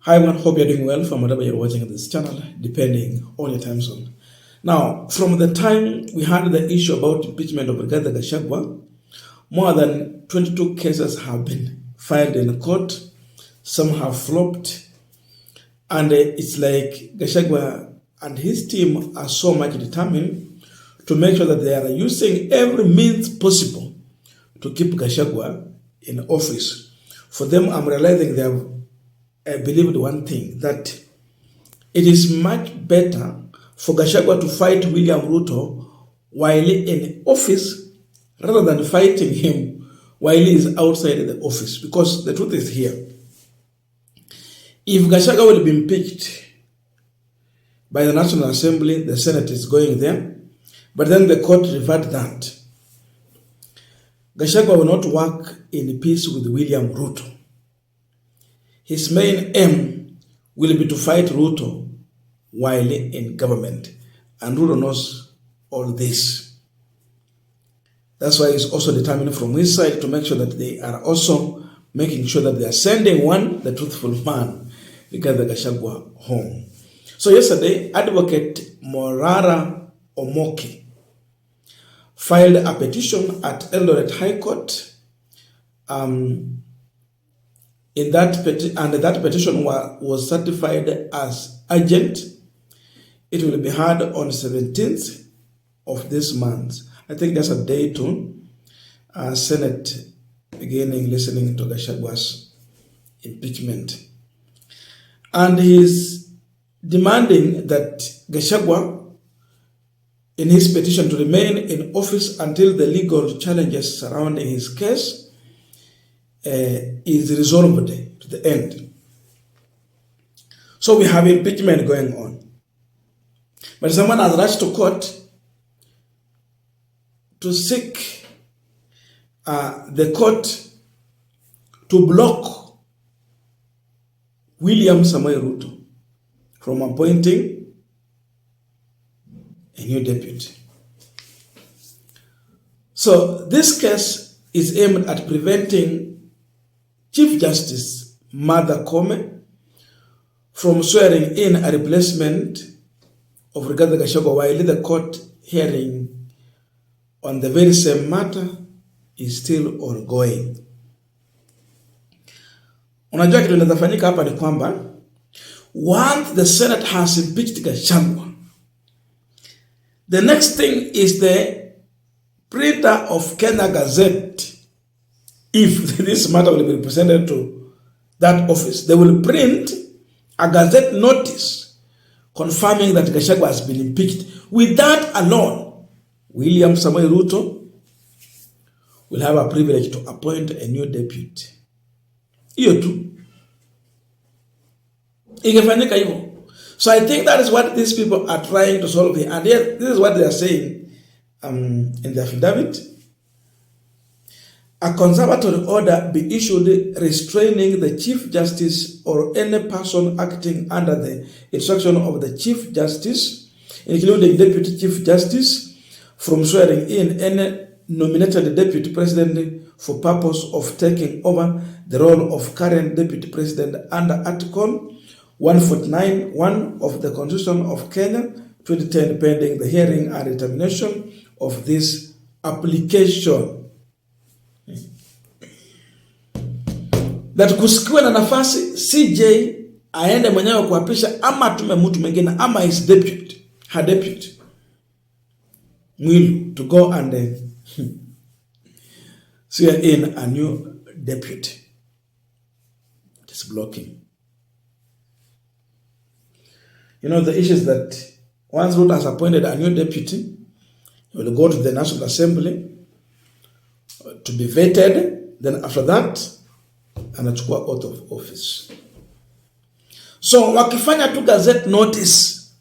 Hi everyone, hope you're doing well from whatever you're watching this channel, depending on your time zone. Now, from the time we had the issue about impeachment of Gachagua, more than 22 cases have been filed in court. Some have flopped. And it's like Gachagua and his team are so much determined to make sure that they are using every means possible to keep Gachagua in office. For them, I'm realizing they have believed one thing, that it is much better for Gachagua to fight William Ruto while in office rather than fighting him while he is outside the office. Because the truth is here, if Gachagua will be impeached by the National Assembly, the Senate is going there, but then the court revert that, Gachagua will not work in peace with William Ruto. His main aim will be to fight Ruto while in government. And Ruto knows all this. That's why he's also determined from his side to make sure that they are also making sure that they are sending the truthful man, Rigathi Gachagua, home. So yesterday, Advocate MORARA Omoki filed a petition at Eldoret High Court. That petition was certified as urgent. It will be heard on 17th of this month. I think that's a day to Senate beginning listening to Gachagwa's impeachment. And he's demanding that Gachagua, in his petition, to remain in office until the legal challenges surrounding his case is resolved to the end. So we have impeachment going on. But someone has rushed to court to seek the court to block William Samoei Ruto from appointing a new deputy. So this case is aimed at preventing Chief Justice Martha Koome from swearing in a replacement of Rigathi Gachagua while the court hearing on the very same matter is still ongoing. Unajua kitu kinachofanyika hapa ni kwamba once the Senate has impeached Gachagua, the next thing is the printer of Kenya Gazette. If this matter will be presented to that office, they will print a Gazette notice confirming that Gachagua has been impeached. With that alone, William Samoei Ruto will have a privilege to appoint a new deputy. Hiyo tu. Ingefanyika hivyo. So I think that is what these people are trying to solve here. And yet, this is what they are saying in the affidavit. A conservatory order be issued restraining the Chief Justice or any person acting under the instruction of the Chief Justice, including Deputy Chief Justice, from swearing in any nominated Deputy President for purpose of taking over the role of current Deputy President under Article 149(1) of the Constitution of Kenya, 2010, pending the hearing and determination of this application. That kusikiwe na nafasi CJ aende mwenyewe kuapisha ama tume mtu mwingine ama his deputy, her deputy Mwilu to go and swear in a new deputy. It is blocking. You know, the issue is that once Ruto has appointed a new deputy, he will go to the National Assembly to be vetted. Then after that, anachukua out of office. So wakifanya tu Gazette notice,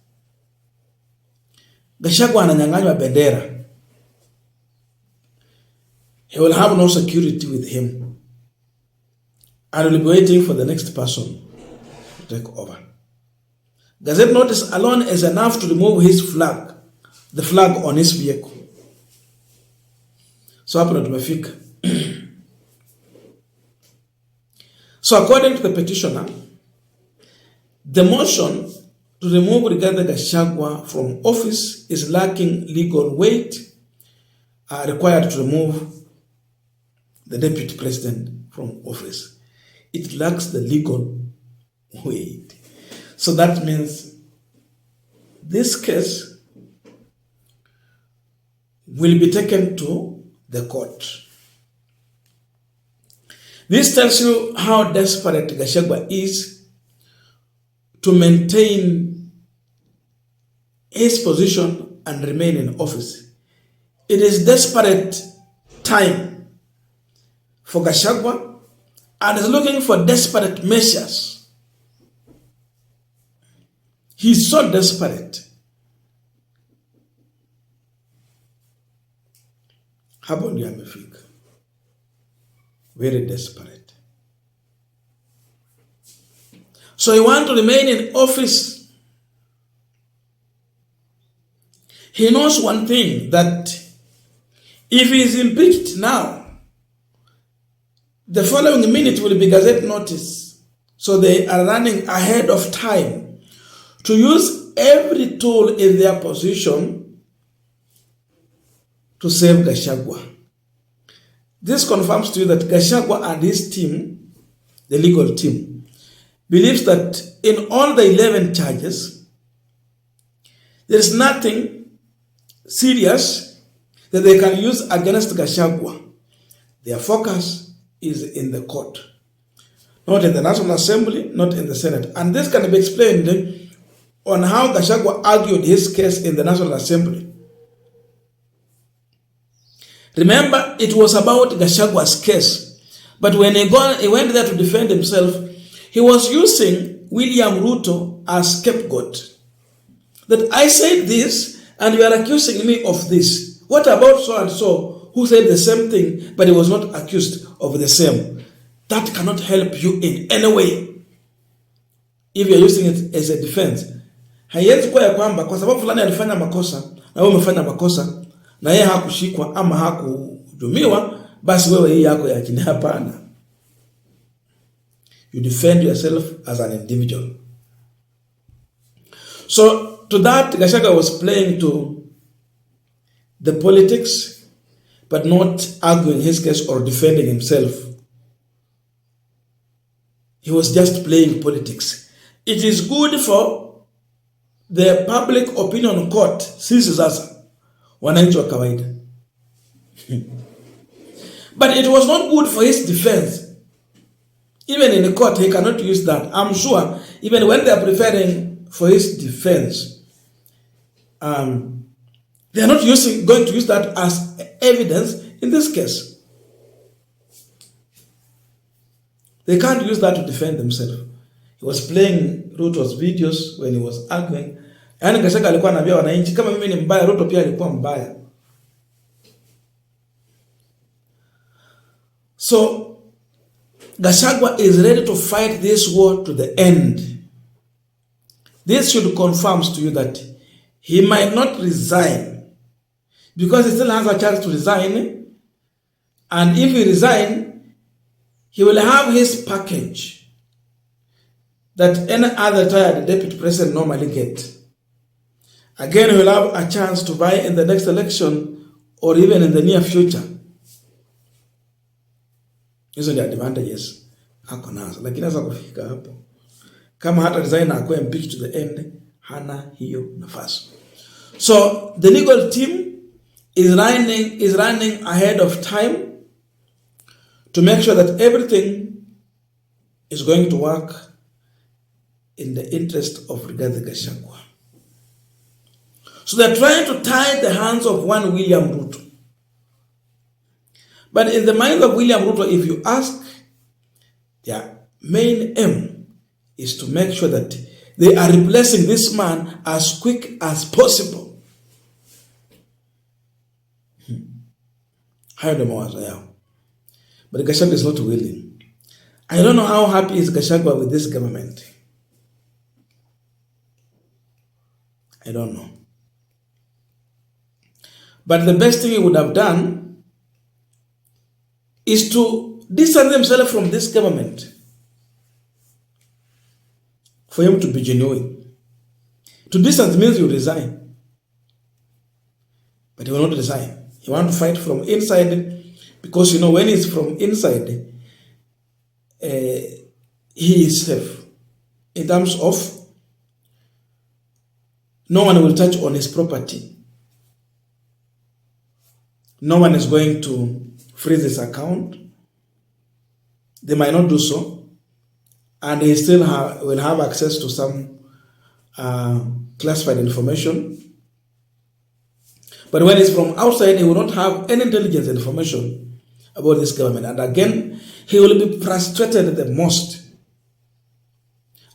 Gachagua ananyang'anywa bendera. He will have no security with him. And will be waiting for the next person to take over. Gazette notice alone is enough to remove his flag, the flag on his vehicle. So hapo ndo tumefika. So according to the petitioner, The motion to remove Rigathi Gachagua from office is lacking legal weight required to remove the deputy president from office. It lacks the legal weight. So that means this case will be taken to the court. This tells you how desperate Gachagua is to maintain his position and remain in office. It is desperate time for Gachagua and is looking for desperate measures. He's so desperate. Hapo ndio amefika. Very desperate. So he wants to remain in office. He knows one thing, that if he is impeached now, the following minute will be Gazette notice. So they are running ahead of time to use every tool in their position to save Gachagua. This confirms to you that Gachagua and his team, the legal team, believes that in all the 11 charges, there is nothing serious that they can use against Gachagua. Their focus is in the court, not in the National Assembly, not in the Senate. And this can be explained on how Gachagua argued his case in the National Assembly. Remember, it was about Gachagwa's case. But when he went there to defend himself, he was using William Ruto as scapegoat. That I said this, and you are accusing me of this. What about so and so who said the same thing, but he was not accused of the same? That cannot help you in any way if you are using it as a defense. Haiwezi kuwa ya kwamba kwa sababu fulani alifanya makosa na wewe umefanya makosa na yeye hakushikwa ama hakuhudumiwa, basi wewe hii yako ya chini. Hapana. You defend yourself as an individual. So to that, Gachagua was playing to the politics, but not arguing his case or defending himself. He was just playing politics. It is good for the public opinion court, sisi sasa wananchi wa kawaida. But it was not good for his defense. Even in the court, he cannot use that. I'm sure, even when they are preparing for his defense, they are not going to use that as evidence in this case. They can't use that to defend themselves. He was playing Ruto's videos when he was arguing. Yaani Gachagua alikuwa anaambia wananchi kama mimi ni mbaya, Ruto pia alikuwa mbaya. So Gachagua is ready to fight this war to the end. This should confirm to you that he might not resign, because he still has a chance to resign. And if he resigns, he will have his package that any other tired deputy president normally gets. Again, he will have a chance to buy in the next election or even in the near future. Hizo ndio advantages ako nazo, lakini sasa kufika hapo, kama hata resign na akuwe impeached to the end, hana hiyo nafasi. So the legal team is running ahead of time to make sure that everything is going to work in the interest of Rigathi Gachagua. So they're trying to tie the hands of one William Ruto. But in the mind of William Ruto, if you ask, their main aim is to make sure that they are replacing this man as quick as possible. Hayo ndio mawazo yao. But Gachagua is not willing. I don't know how happy is Gachagua with this government. I don't know. But the best thing he would have done is to distance themselves from this government for him to be genuine. To distance means you resign. But he will not resign. He wants to fight from inside, because when he's from inside, he is safe. In terms of no one will touch on his property. No one is going to freeze his account. They might not do so. And he still will have access to some classified information. But when he's from outside, he will not have any intelligence information about this government. And again, he will be frustrated the most.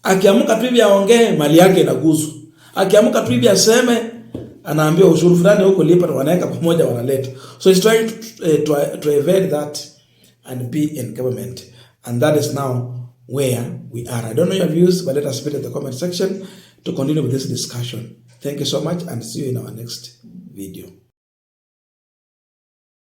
Akiamuka pivi aongee, mali yake inaguzwa. Akiamuka pivi aseme, anaambiwa ushuru fulani huko lipa, wanaweka pamoja wanaleta. So he's trying to evade that and be in government. And that is now where we are. I don't know your views, but let us put it in the comment section to continue with this discussion. Thank you so much, and see you in our next video.